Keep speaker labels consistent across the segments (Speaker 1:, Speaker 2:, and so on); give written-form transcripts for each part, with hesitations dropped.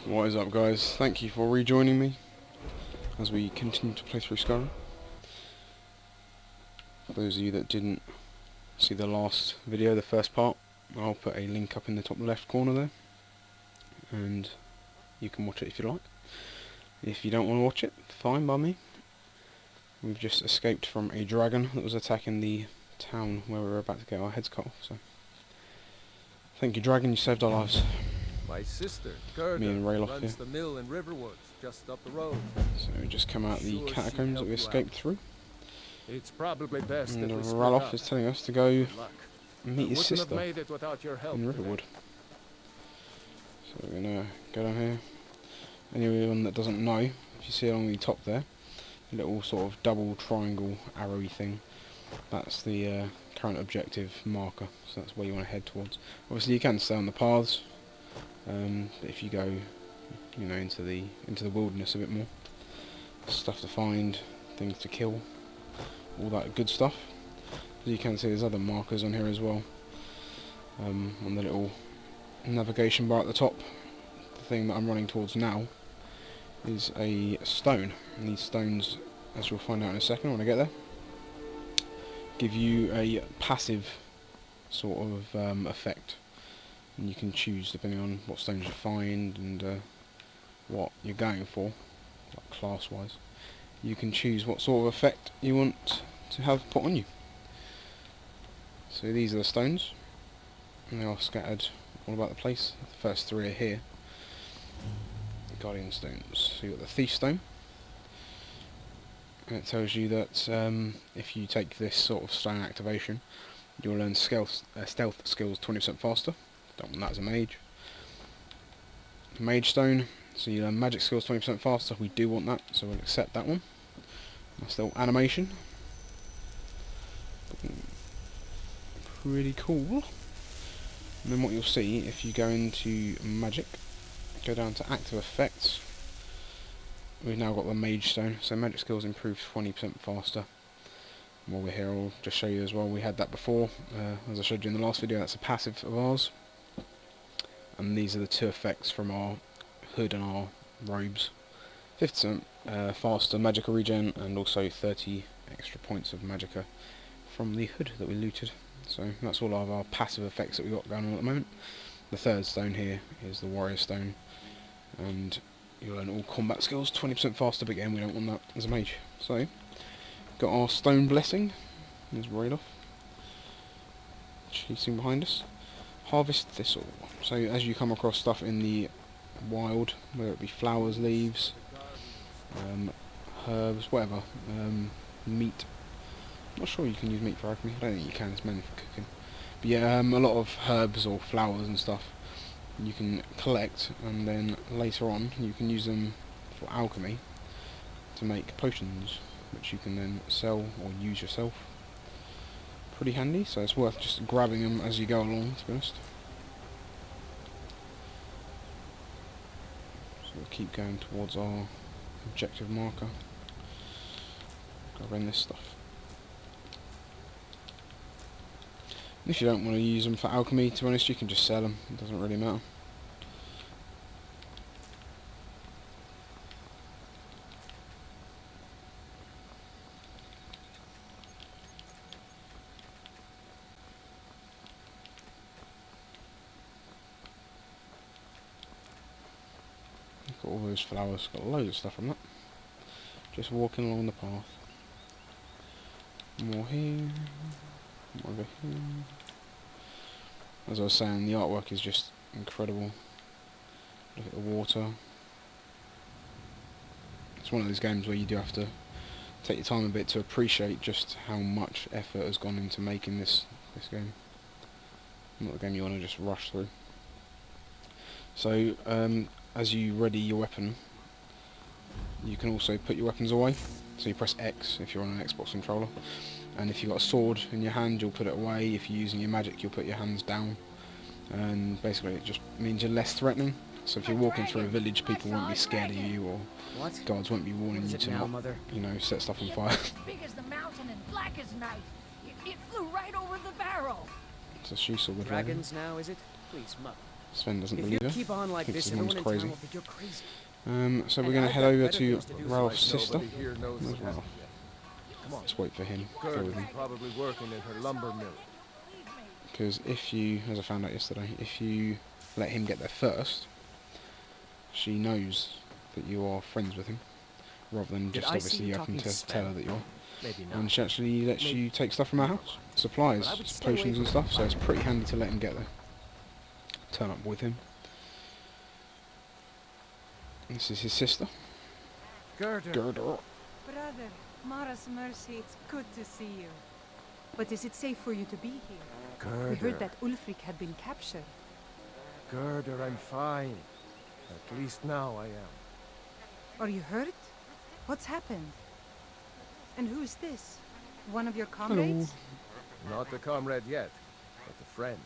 Speaker 1: What is up, guys? Thank you for rejoining me as we continue to play through Skyrim. For those of you that didn't see the last video, the first part, I'll put a link up in the top left corner there, and you can watch it if you like. If you don't want to watch it, fine by me. We've just escaped from a dragon that was attacking the town where we were about to get our heads cut off, so thank you, dragon, you saved our lives.
Speaker 2: My sister, Gerda,
Speaker 1: Me and Rayloff
Speaker 2: runs
Speaker 1: here.
Speaker 2: the mill in Riverwoods, just up the road.
Speaker 1: So we just come out the
Speaker 2: Sure,
Speaker 1: catacombs that we
Speaker 2: she'd help
Speaker 1: escaped through,
Speaker 2: It's probably best
Speaker 1: and
Speaker 2: if we split
Speaker 1: Rayloff
Speaker 2: up.
Speaker 1: is telling us to go
Speaker 2: Good luck.
Speaker 1: meet his
Speaker 2: Wouldn't have
Speaker 1: sister
Speaker 2: made it without your help
Speaker 1: in
Speaker 2: today.
Speaker 1: Riverwood. So we're gonna go down here. Anyone that doesn't know, if you see along the top there, a little sort of double triangle arrowy thing, that's the current objective marker, so that's where you want to head towards. Obviously you can stay on the paths, but if you go, you know, into the wilderness a bit more, stuff to find, things to kill, all that good stuff. As you can see, there's other markers on here as well, on the little navigation bar at the top. The thing that I'm running towards now is a stone, and these stones, as you'll find out in a second when I get there, give you a passive sort of effect, and you can choose depending on what stones you find and what you're going for, like class wise. You can choose what sort of effect you want to have put on you. So these are the stones, and they are scattered all about the place. The first three are here. Guardian stones. So you've got the Thief Stone, and it tells you that if you take this sort of stone activation, you'll learn stealth skills 20% faster. Don't want that as a mage. Mage Stone, so you learn magic skills 20% faster. We do want that, so we'll accept that one. That's little animation. Pretty cool. And then what you'll see, if you go into magic, go down to active effects, we've now got the Mage Stone, so magic skills improve 20% faster. And while we're here, I'll just show you as well, we had that before, as I showed you in the last video. That's a passive of ours, and these are the two effects from our hood and our robes. 50% faster magicka regen, and also 30 extra points of magicka from the hood that we looted. So that's all of our passive effects that we've got going on at the moment. The third stone here is the Warrior Stone, and you'll learn all combat skills 20% faster, but again we don't want that as a mage. So, got our Stone Blessing, there's Rayloff, chasing behind us. Harvest Thistle, so as you come across stuff in the wild, whether it be flowers, leaves, herbs, whatever, meat. I'm not sure you can use meat for alchemy. I don't think you can, it's mainly for cooking. But yeah, a lot of herbs or flowers and stuff you can collect, and then later on you can use them for alchemy to make potions, which you can then sell or use yourself. Pretty handy, so it's worth just grabbing them as you go along, to be honest. So we'll keep going towards our objective marker, grabbing this stuff. If you don't want to use them for alchemy, to be honest, you can just sell them, it doesn't really matter. Got all those flowers, got loads of stuff from that. Just walking along the path. More here, more over here. As I was saying, the artwork is just incredible. Look at the water. It's one of those games where you do have to take your time a bit to appreciate just how much effort has gone into making this game. Not a game you want to just rush through. So, as you ready your weapon, you can also put your weapons away. So you press X if you're on an Xbox controller, and if you've got a sword in your hand, you'll put it away. If you're using your magic, you'll put your hands down, and basically it just means you're less threatening. So if you're walking through a village, people won't be scared of you, or guards won't be warning you to not, you know, set stuff on fire.
Speaker 3: As big as the mountain and black as night. It flew right over the barrel.
Speaker 1: It's a shoe sword.
Speaker 4: Dragons now, is it? Please, Mother.
Speaker 1: Sven doesn't
Speaker 4: If
Speaker 1: believe
Speaker 4: you
Speaker 1: her.
Speaker 4: keep on like
Speaker 1: Thinks
Speaker 4: this,
Speaker 1: his mum's
Speaker 4: everyone in town
Speaker 1: crazy.
Speaker 4: will think you're crazy.
Speaker 1: So we're
Speaker 2: And
Speaker 1: going to
Speaker 2: I've
Speaker 1: head
Speaker 2: got
Speaker 1: over
Speaker 2: better
Speaker 1: to
Speaker 2: things to do, so
Speaker 1: Ralph's
Speaker 2: like
Speaker 1: sister.
Speaker 2: nobody here knows
Speaker 1: Where's
Speaker 2: what's
Speaker 1: Ralph?
Speaker 2: happened yet. Come on.
Speaker 1: Let's wait for him. Go
Speaker 2: Gerd
Speaker 1: with
Speaker 2: is
Speaker 1: him.
Speaker 2: probably working in her lumber mill.
Speaker 1: Because if you, as I found out yesterday, if you let him get there first, she knows that you are friends with him, rather than
Speaker 4: Did
Speaker 1: just
Speaker 4: I see
Speaker 1: obviously
Speaker 4: you
Speaker 1: having
Speaker 4: talking to
Speaker 1: to tell her
Speaker 4: Sven?
Speaker 1: that you are.
Speaker 4: Maybe
Speaker 1: And
Speaker 4: not.
Speaker 1: she actually lets
Speaker 4: Maybe.
Speaker 1: you take stuff from our house, supplies,
Speaker 4: But I would stay away
Speaker 1: potions and
Speaker 4: from
Speaker 1: stuff. So it's pretty handy to let him get there. Turn up with him. This is his sister,
Speaker 2: Gerda.
Speaker 1: Gerda.
Speaker 5: Brother, Mara's mercy, it's good to see you. But is it safe for you to be here?
Speaker 2: Gerda.
Speaker 5: We heard that Ulfric had been captured.
Speaker 2: Gerda, I'm fine. At least now I am.
Speaker 5: Are you hurt? What's happened? And who is this? One of your comrades?
Speaker 2: Not the comrade yet, but the friend.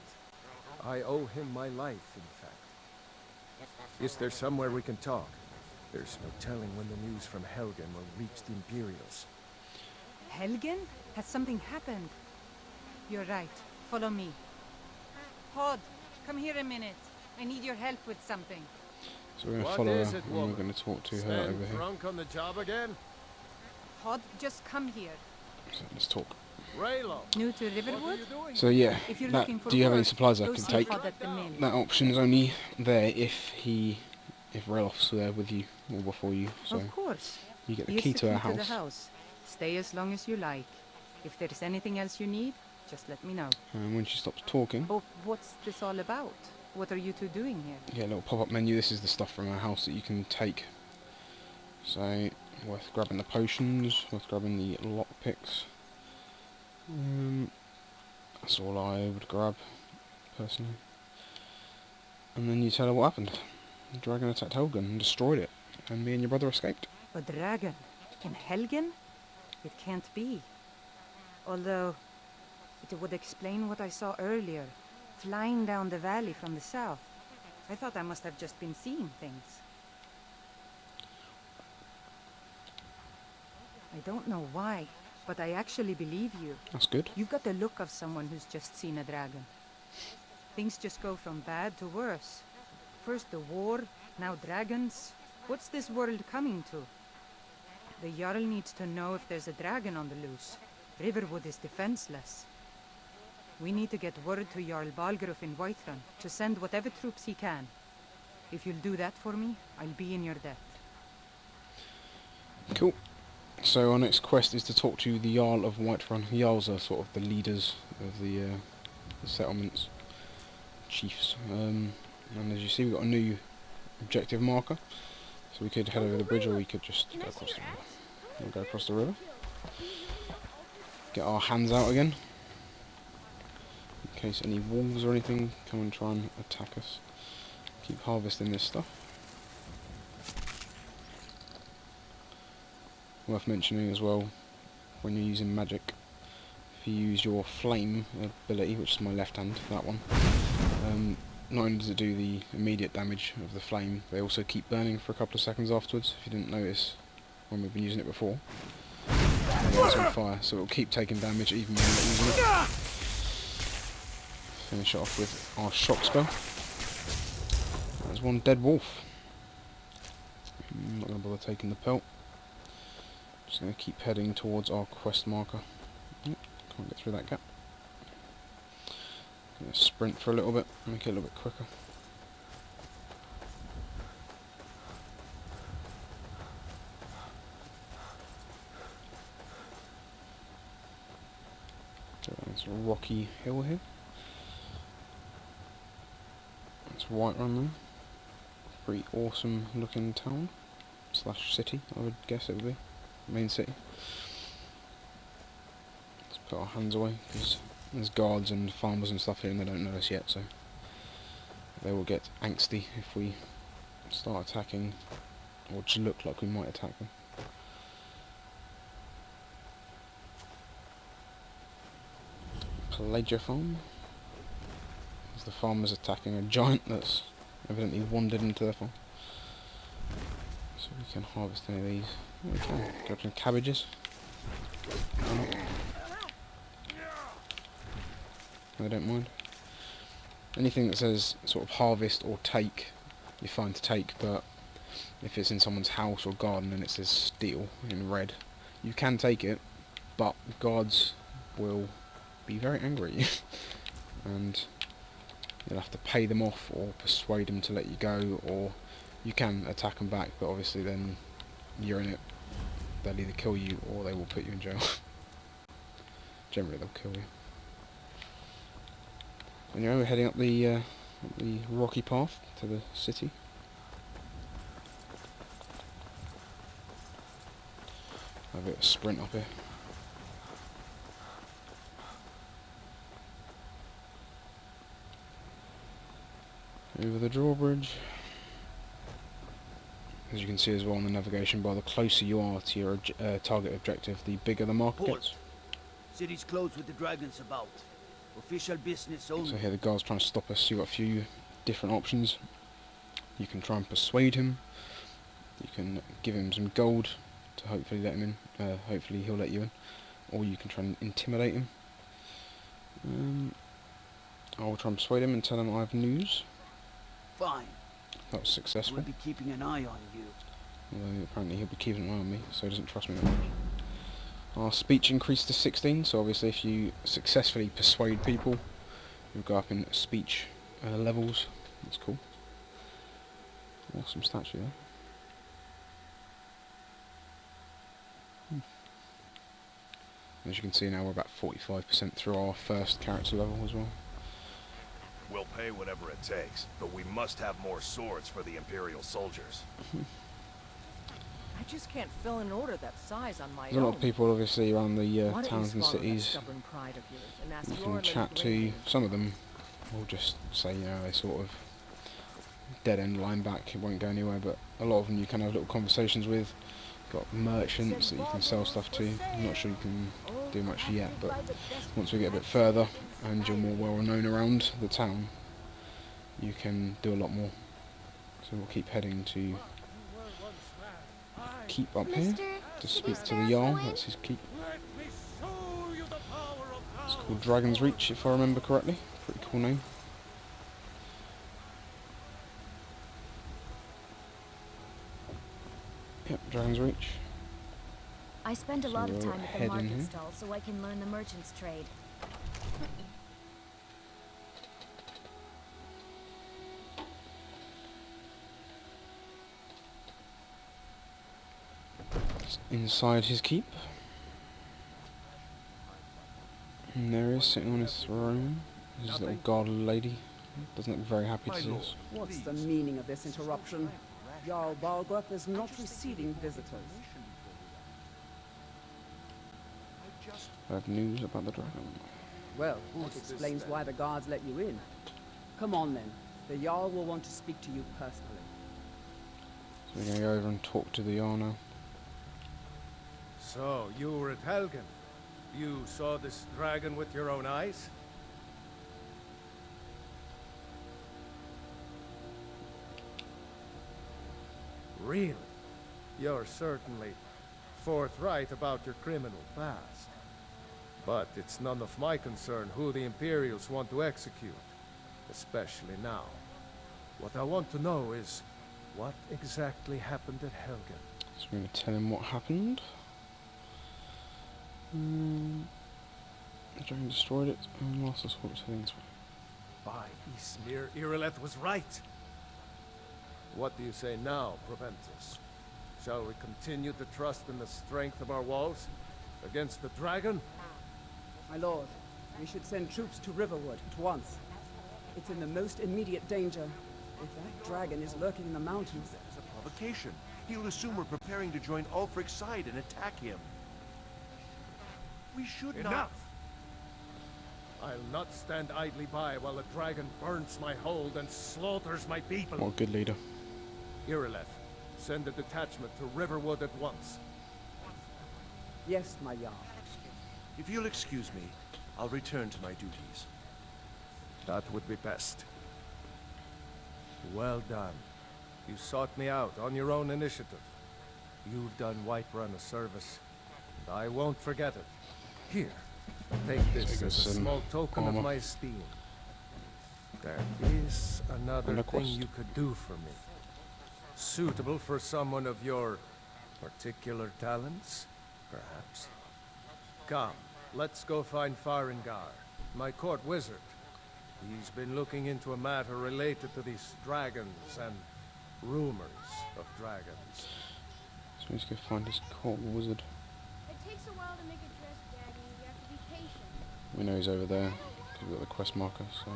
Speaker 2: I owe him my life, in fact. Is there somewhere we can talk? There's no telling when the news from Helgen will reach the Imperials.
Speaker 5: Helgen? Has something happened? You're right. Follow me. Hod, come here a minute. I need your help with something.
Speaker 1: So we're going to
Speaker 2: What
Speaker 1: follow her,
Speaker 2: is it,
Speaker 1: and we're
Speaker 2: woman?
Speaker 1: going to talk to her
Speaker 2: Sven
Speaker 1: over here.
Speaker 2: drunk on the job again?
Speaker 5: Hod, just come here.
Speaker 1: So let's talk.
Speaker 2: Raylo,
Speaker 5: New to
Speaker 2: what are
Speaker 5: Riverwood?
Speaker 2: you doing?
Speaker 1: So yeah,
Speaker 5: If you're
Speaker 1: that,
Speaker 5: looking for
Speaker 1: do you have any
Speaker 5: work,
Speaker 1: supplies I
Speaker 5: go
Speaker 1: can
Speaker 5: see
Speaker 1: take?
Speaker 5: Hod at the mill.
Speaker 1: That option is only there if Ralph's there with you or before you. So
Speaker 5: Of course.
Speaker 1: you get the
Speaker 5: Here's
Speaker 1: key
Speaker 5: the
Speaker 1: to our
Speaker 5: key to the
Speaker 1: house.
Speaker 5: house. Stay as long as you like. If there's anything else you need, just let me know.
Speaker 1: And when she stops talking,
Speaker 5: Oh, what's this all about? What are you two doing here?
Speaker 1: you get a little pop-up menu. This is the stuff from our house that you can take. So worth grabbing the potions, worth grabbing the lockpicks. That's all I would grab, personally. And then you tell her what happened. The dragon attacked Helgen and destroyed it, and me and your brother escaped.
Speaker 5: A dragon? In Helgen? It can't be. Although, it would explain what I saw earlier, flying down the valley from the south. I thought I must have just been seeing things. I don't know why, but I actually believe you.
Speaker 1: That's good.
Speaker 5: You've got the look of someone who's just seen a dragon. Things just go from bad to worse. First the war, now dragons. What's this world coming to? The Jarl needs to know if there's a dragon on the loose. Riverwood is defenseless. We need to get word to Jarl Balgruuf in Whiterun to send whatever troops he can. If you'll do that for me, I'll be in your debt.
Speaker 1: Cool. So our next quest is to talk to the Jarl of Whiterun. Jarls are sort of the leaders of the settlements, chiefs. And as you see, we've got a new objective marker. So we could head over the bridge, or we could just go across the river. We'll go across the river. Get our hands out again, in case any wolves or anything come and try and attack us. Keep harvesting this stuff. Worth mentioning as well, when you're using magic, if you use your flame ability, which is my left hand, that one, not only does it do the immediate damage of the flame, they also keep burning for a couple of seconds afterwards, if you didn't notice when we've been using it before. And it's on fire, so it'll keep taking damage even when you're not using it. Finish it off with our shock spell. There's one dead wolf. I'm not going to bother taking the pelt. Just going to keep heading towards our quest marker. Yep, can't get through that gap. Going to sprint for a little bit, make it a little bit quicker. So there's a rocky hill here. That's Whiterun there. Pretty awesome looking town slash city, I would guess it would be. Main city. Let's put our hands away because there's guards and farmers and stuff here and they don't know us yet, so they will get angsty if we start attacking or just look like we might attack them. Pelagia farm. As the farmer's attacking a giant that's evidently wandered into their farm. So we can harvest any of these. We can. Grab some cabbages. Why not? They don't mind. Anything that says sort of harvest or take, you're fine to take, but if it's in someone's house or garden and it says steal in red, you can take it, but guards will be very angry at you, and you'll have to pay them off or persuade them to let you go, or you can attack them back, but obviously then you're in it. They'll either kill you or they will put you in jail. Generally they'll kill you. Anyway, we're heading up the rocky path to the city. Have a bit of a sprint up here. Over the drawbridge. As you can see as well on the navigation bar, the closer you are to your target objective, the bigger the mark gets.
Speaker 4: City's closed with the dragons about. Official business only.
Speaker 1: So here the guard's trying to stop us. You've got a few different options. You can try and persuade him. You can give him some gold to hopefully let him in. Hopefully he'll let you in. Or you can try and intimidate him. I'll try and persuade him and tell him I have news.
Speaker 4: Fine.
Speaker 1: That was successful.
Speaker 4: We'll be keeping an eye on you.
Speaker 1: Although apparently he'll be keeping an eye on me, so he doesn't trust me that much. Our speech increased to 16, so obviously if you successfully persuade people, you'll go up in speech levels. That's cool. Awesome statue there. As you can see now, we're about 45% through our first character level as well.
Speaker 6: We'll pay whatever it takes, but we must have more swords for the Imperial soldiers.
Speaker 7: I just can't fill an order that size on my own.
Speaker 1: There's a lot of people obviously around the
Speaker 7: Why don't
Speaker 1: towns
Speaker 7: you
Speaker 1: and
Speaker 7: swallow that
Speaker 1: cities
Speaker 7: stubborn pride of yours and ask
Speaker 1: you
Speaker 7: your
Speaker 1: can
Speaker 7: lady
Speaker 1: chat to.
Speaker 7: lady?
Speaker 1: Some of them will just say, you know, they sort of dead end line back, it won't go anywhere, but a lot of them you can have little conversations with. Got merchants that you can sell stuff to. I'm not sure you can do much yet, but once we get a bit further and you're more well known around the town, you can do a lot more. So we'll keep heading to keep up here to speak to the Jarl. That's his keep. It's called Dragon's Reach, if I remember correctly. Pretty cool name. Yep, Dragon's Reach.
Speaker 8: I spend a
Speaker 1: So
Speaker 8: lot of
Speaker 1: we'll
Speaker 8: time at
Speaker 1: head
Speaker 8: the
Speaker 1: in
Speaker 8: market
Speaker 1: here.
Speaker 8: stall so I can learn the merchant's trade.
Speaker 1: Just inside his keep. And there he is, sitting on his throne. His little guard lady. Doesn't look very happy to see us.
Speaker 9: What's the meaning of this interruption? Jarl Balgrup is not receiving visitors.
Speaker 1: I have news about the dragon.
Speaker 9: Well, that explains why the guards let you in. Come on then. The Jarl will want to speak to you personally.
Speaker 1: So we're going to go over and talk to the Jarl now.
Speaker 2: So, you were at Helgen. You saw this dragon with your own eyes? Really? You're certainly forthright about your criminal past. But it's none of my concern who the Imperials want to execute, especially now. What I want to know is, what exactly happened at Helgen?
Speaker 1: So we're going to tell him what happened. The dragon destroyed it and lost us what it's heading this way.
Speaker 2: By Ysmir, Irileth was right. What do you say now, Proventus? Shall we continue to trust in the strength of our walls against the dragon?
Speaker 9: My lord, we should send troops to Riverwood at once. It's in the most immediate danger. If that dragon is lurking in the mountains...
Speaker 10: As a provocation, he'll assume we're preparing to join Ulfric's side and attack him. We should not...
Speaker 2: Enough! I'll not stand idly by while the dragon burns my hold and slaughters my people.
Speaker 1: What a good leader.
Speaker 2: Irileth, send a detachment to Riverwood at once.
Speaker 9: Yes, my Jarl.
Speaker 10: If you'll excuse me, I'll return to my duties.
Speaker 2: That would be best. Well done. You sought me out on your own initiative. You've done Whiterun a service, and I won't forget it. Here, take this
Speaker 1: Take
Speaker 2: as a
Speaker 1: some
Speaker 2: small token of
Speaker 1: armor.
Speaker 2: my esteem. There is another thing
Speaker 1: quest.
Speaker 2: you could do for me. Suitable for someone of your particular talents, perhaps. Come, let's go find Farengar, my court wizard. He's been looking into a matter related to these dragons and rumors of dragons.
Speaker 1: So let's go find his court wizard.
Speaker 11: It takes a while to make a dress, Daddy. You have to be patient.
Speaker 1: We know he's over there. We've got the quest marker, so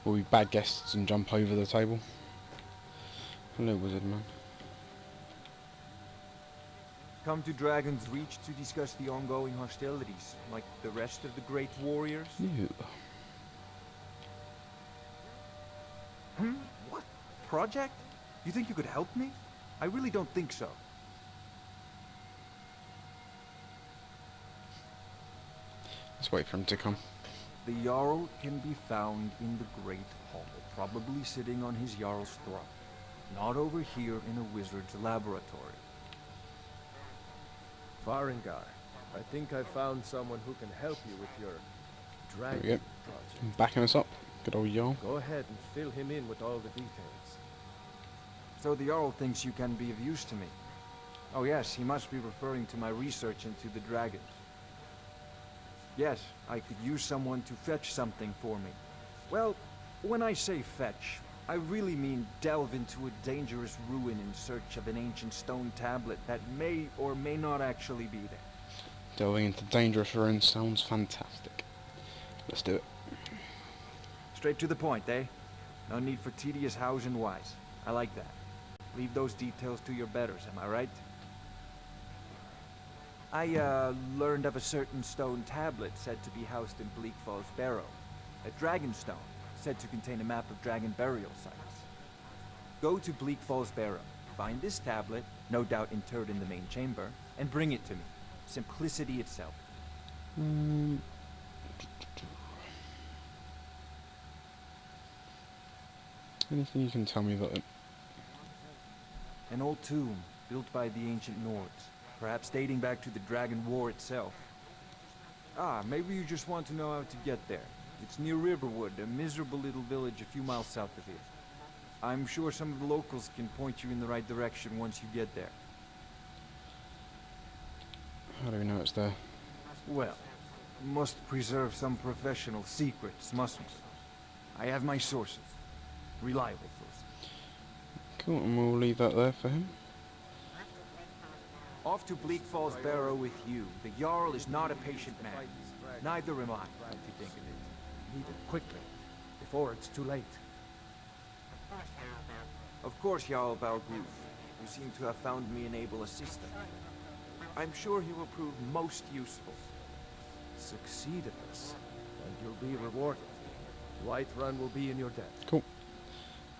Speaker 1: we'll be bad guests and jump over the table. Hello, wizard man.
Speaker 12: Come to Dragon's Reach to discuss the ongoing hostilities, like the rest of the great warriors?
Speaker 1: You.
Speaker 12: What? Project? You think you could help me? I really don't think so.
Speaker 1: Let's wait for him to come.
Speaker 12: The Jarl can be found in the Great Hall, probably sitting on his Jarl's throne. Not over here in a wizard's laboratory.
Speaker 2: Farengar, I think I found someone who can help you with your
Speaker 1: There we
Speaker 2: dragon
Speaker 1: go.
Speaker 2: project.
Speaker 1: Backing us up. Good old Jarl.
Speaker 2: Go ahead and fill him in with all the details.
Speaker 12: So the Jarl thinks you can be of use to me. Oh yes, he must be referring to my research into the dragons. Yes, I could use someone to fetch something for me. Well, when I say fetch, I really mean delve into a dangerous ruin in search of an ancient stone tablet that may or may not actually be there.
Speaker 1: Delving into dangerous ruins sounds fantastic. Let's do it.
Speaker 12: Straight to the point, eh? No need for tedious hows and whys. I like that. Leave those details to your betters, am I right? I, learned of a certain stone tablet said to be housed in Bleak Falls Barrow. A dragon stone, said to contain a map of dragon burial sites. Go to Bleak Falls Barrow, find this tablet, no doubt interred in the main chamber, and bring it to me. Simplicity itself.
Speaker 1: Anything you can tell me about it?
Speaker 12: An old tomb, built by the ancient Nords, perhaps dating back to the Dragon War itself. Ah, maybe you just want to know how to get there. It's near Riverwood, a miserable little village a few miles south of here. I'm sure some of the locals can point you in the right direction once you get there.
Speaker 1: How do we know it's there?
Speaker 12: Well, we must preserve some professional secrets, mustn't we? I have my sources. Reliable sources.
Speaker 1: Cool, and we'll leave that there for him.
Speaker 12: Off to Bleak Falls Barrow with you. The Jarl is not a patient man. Neither am I, what you think of it.
Speaker 2: Need it quickly, before it's too late.
Speaker 12: Of course, Jarl Balgruf. You seem to have found me an able assistant. I'm sure he will prove most useful.
Speaker 2: Succeed at this, and you'll be rewarded. Whiterun will be in your debt.
Speaker 1: Cool.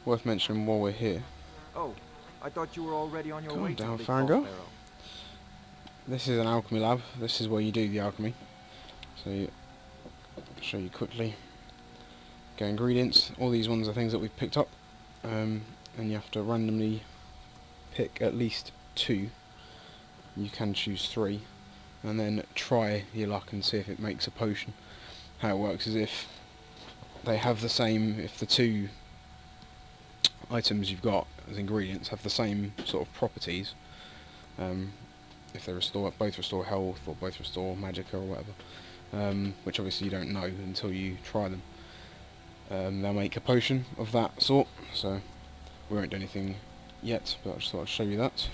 Speaker 1: Worth mentioning while we're here.
Speaker 12: Oh, I thought you were already on your
Speaker 1: Calm
Speaker 12: way to
Speaker 1: down,
Speaker 12: Bleak Falls
Speaker 1: Farengar.
Speaker 12: Barrow.
Speaker 1: This is an alchemy lab. This is where you do the alchemy. So I'll show you quickly. Go ingredients. All these ones are things that we've picked up. And you have to randomly pick at least 2. You can choose 3. And then try your luck and see if it makes a potion. How it works is if they have the same, if the 2 items you've got as ingredients have the same sort of properties, if they both restore health or both restore magicka or whatever, which obviously you don't know until you try them, they'll make a potion of that sort. So we won't do anything yet, but I just thought I'd show you that.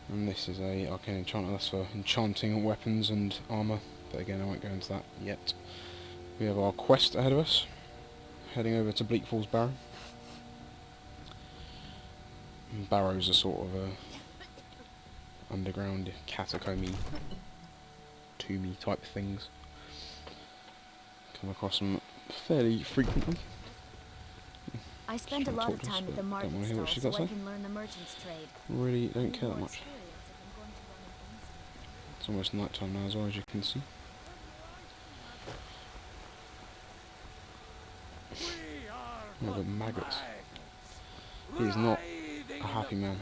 Speaker 1: And this is a arcane enchanter, that's for enchanting weapons and armour, but again I won't go into that yet. We have our quest ahead of us, heading over to Bleak Falls Barrow. And barrows are sort of underground catacomby, tomby type things. Come across them fairly frequently.
Speaker 8: I spend a
Speaker 1: She's
Speaker 8: lot
Speaker 1: gonna
Speaker 8: of
Speaker 1: talk to us,
Speaker 8: time at
Speaker 1: but
Speaker 8: the
Speaker 1: don't wanna
Speaker 8: market
Speaker 1: hear what
Speaker 8: stall
Speaker 1: she's
Speaker 8: so
Speaker 1: got to
Speaker 8: I
Speaker 1: say.
Speaker 8: can learn the merchant's trade.
Speaker 1: Really don't care that
Speaker 8: More
Speaker 1: much.
Speaker 8: experience if I'm going to run an business.
Speaker 1: It's almost night time now as well, as you can see. Look at maggots. He's not a happy man.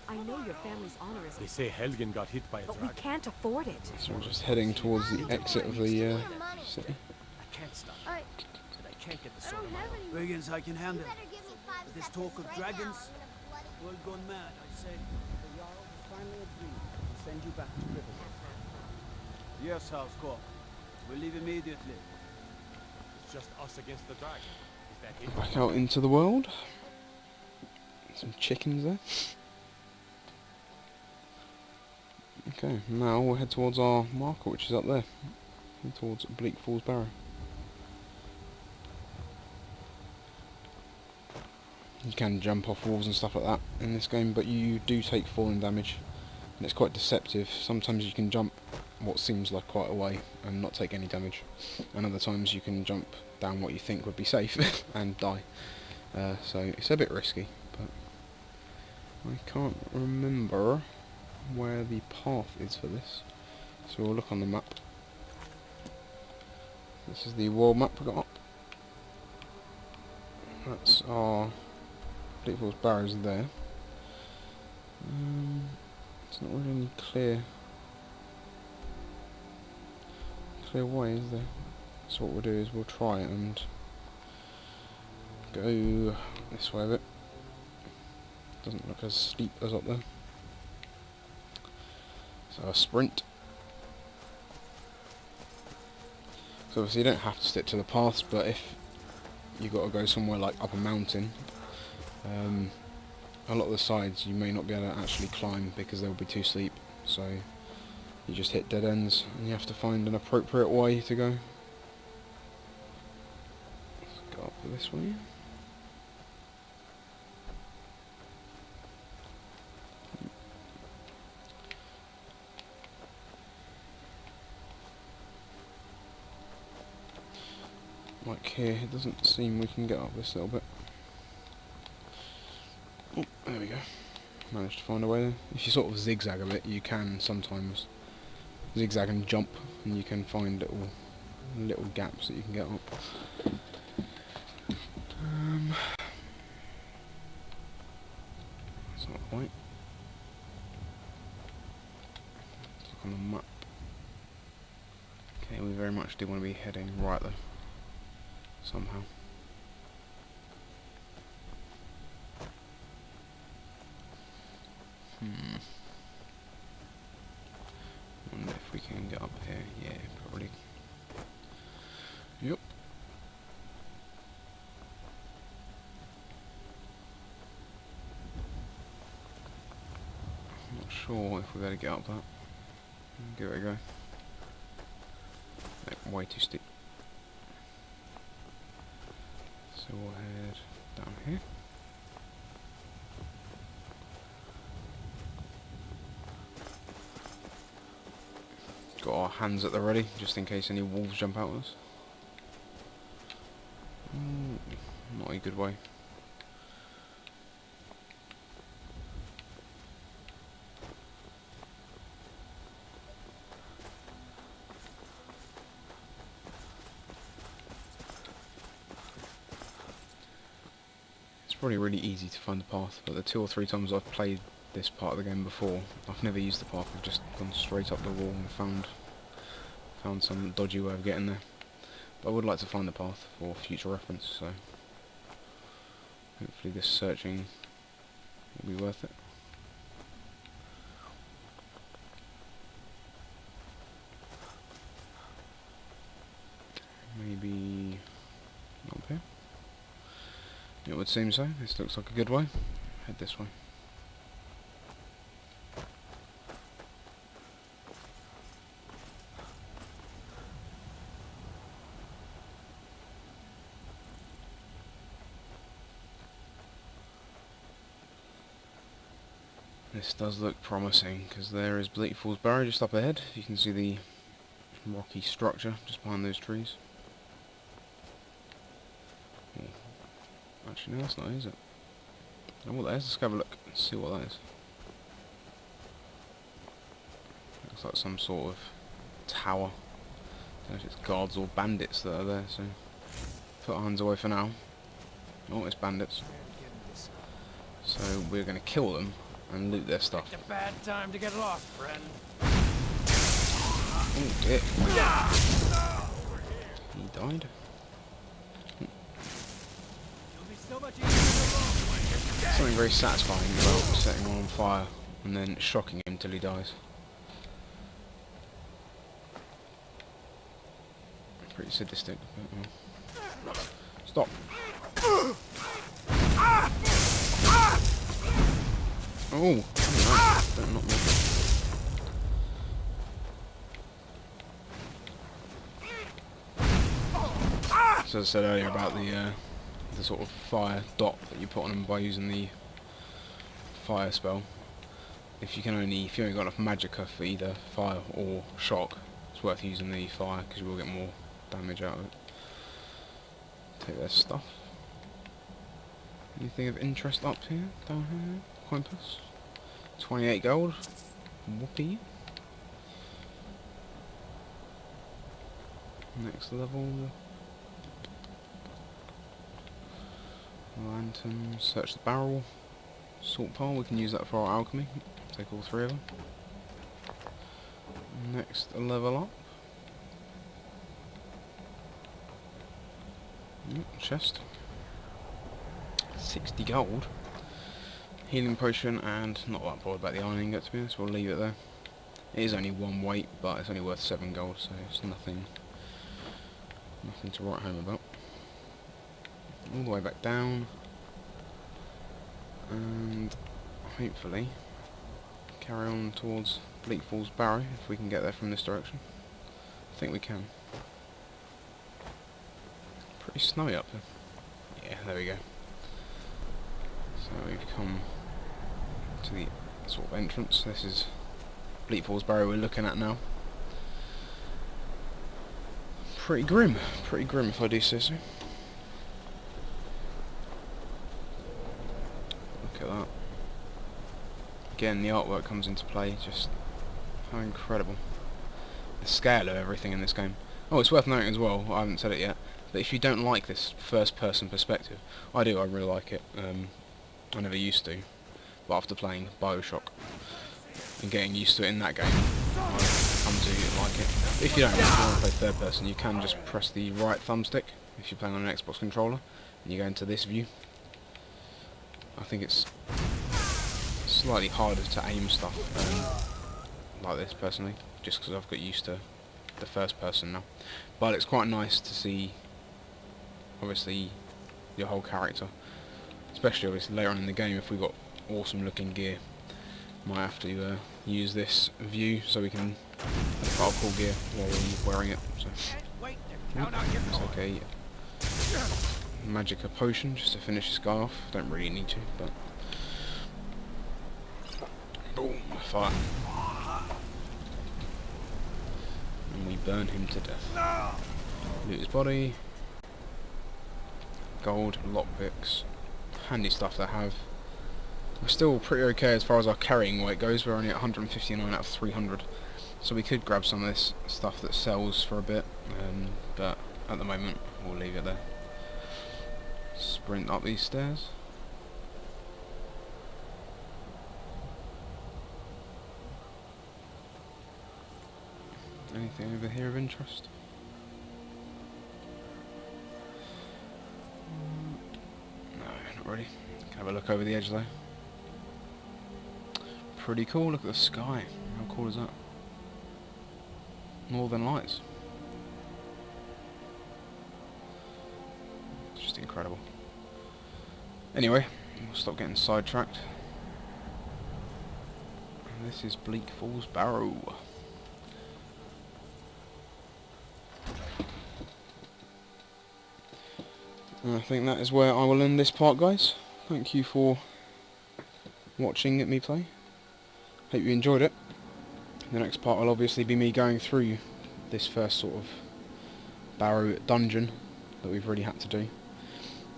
Speaker 13: I know your family's honor is...
Speaker 2: They say Helgen got hit by a
Speaker 13: But we
Speaker 2: dragon.
Speaker 13: can't afford it.
Speaker 1: So we're just heading towards the exit of the city.
Speaker 2: I can't stop.
Speaker 11: Alright,
Speaker 2: can't get the sword on my own.
Speaker 4: Brigands I can handle.
Speaker 11: Better give me 5
Speaker 4: But this
Speaker 11: seconds
Speaker 4: talk of
Speaker 11: right
Speaker 4: dragons,
Speaker 11: now. I'm gonna bloody
Speaker 4: world gone mad, I say.
Speaker 9: The Jarl has finally agreed to send you back to Riverwood.
Speaker 4: Yes, House Corp. We'll leave immediately.
Speaker 14: It's just us against the dragon. Is that it?
Speaker 1: Back out into the world. Some chickens there. Okay, now we'll head towards our marker, which is up there. Head towards Bleak Falls Barrow. You can jump off walls and stuff like that in this game, but you do take falling damage, and it's quite deceptive. Sometimes you can jump what seems like quite a way and not take any damage, and other times you can jump down what you think would be safe and die. So it's a bit risky, but I can't remember where the path is for this, so we'll look on the map. This is the world map we got up. That's our Bleak Falls Barrows there. It's not really any clear way, is there? So what we'll do is we'll try and go this way a bit. Doesn't look as steep as up there. So a sprint. So obviously you don't have to stick to the paths, but if you've got to go somewhere like up a mountain, a lot of the sides you may not be able to actually climb because they'll be too steep, so you just hit dead ends and you have to find an appropriate way to go. Let's go up this way. Like here, it doesn't seem we can get up this little bit. Oh, there we go. Managed to find a way there. If you sort of zigzag a bit, you can sometimes zigzag and jump, and you can find little gaps that you can get up. That's not quite. Let's look on the map. Okay, we very much do want to be heading right there. Somehow. Wonder if we can get up here. Yeah, probably. Yep. I'm not sure if we better get up that. Give it a go. Nope, way too steep. So we'll head down here. Got our hands at the ready, just in case any wolves jump out at us. Not a good way. It's probably really easy to find the path, but the 2 or 3 times I've played this part of the game before, I've never used the path. I've just gone straight up the wall and found some dodgy way of getting there. But I would like to find the path for future reference, so hopefully this searching will be worth it. Maybe up here? It would seem so. This looks like a good way. Head this way. This does look promising, because there is Bleak Falls Barrow just up ahead. You can see the rocky structure just behind those trees. Oh. Actually, no, that's not it, is it? Oh, well, there's. Let's have a look and see what that is. Looks like some sort of tower. I don't know if it's guards or bandits that are there, so put our hands away for now. Oh, it's bandits. So we're going to kill them and loot their stuff.
Speaker 2: It's a bad time to get lost, friend.
Speaker 1: Oh dear. He died. something very satisfying about setting one on fire and then shocking him till he dies. Pretty sadistic. But, stop. Oh, nice. Don't knock me. So as I said earlier about the sort of fire dot that you put on them by using the fire spell. If you only got enough magicka for either fire or shock, it's worth using the fire because you will get more damage out of it. Take their stuff. Anything of interest up here? Down here? Coin purse? 28 gold. Whoopee. Next level. Lantern. Search the barrel. Salt pile. We can use that for our alchemy. Take all 3 of them. Next level up. Chest. 60 gold. Healing potion, and not that bothered about the iron ingot, to be honest. We'll leave it there. It is only 1 weight, but it's only worth 7 gold, so it's nothing to write home about. All the way back down, and hopefully carry on towards Bleak Falls Barrow if we can get there from this direction. I think we can. Pretty snowy up there. Yeah, there we go. So we've come to the sort of entrance. This is Bleak Falls Barrow we're looking at now. Pretty grim if I do say so. Look at that. Again, the artwork comes into play, just how incredible. The scale of everything in this game. Oh, it's worth noting as well, I haven't said it yet, but if you don't like this first person perspective, I do, I really like it. I never used to, but after playing Bioshock and getting used to it in that game, I've come to like it. If you don't want to play third person, you can just press the right thumbstick if you're playing on an Xbox controller, and you go into this view. I think it's slightly harder to aim stuff like this personally, just because I've got used to the first person now. But it's quite nice to see, obviously, your whole character. Especially obviously later on in the game, if we've got awesome looking gear, might have to use this view so we can have our cool gear while we're wearing it. So it's like a magicka potion just to finish this guy off. Don't really need to, but boom, fire, and we burn him to death. Loot his body. Gold, lockpicks. Handy stuff to have. We're still pretty okay as far as our carrying weight goes. We're only at 159 out of 300, so we could grab some of this stuff that sells for a bit, but at the moment we'll leave it there. Sprint up these stairs. Anything over here of interest? Already. Can have a look over the edge though. Pretty cool, look at the sky. How cool is that? Northern Lights. It's just incredible. Anyway, we'll stop getting sidetracked. And this is Bleak Falls Barrow. And I think that is where I will end this part, guys. Thank you for watching me play. Hope you enjoyed it. The next part will obviously be me going through this first sort of Barrow dungeon that we've really had to do.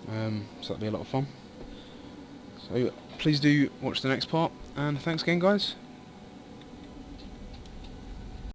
Speaker 1: So that'll be a lot of fun. So please do watch the next part, and thanks again, guys.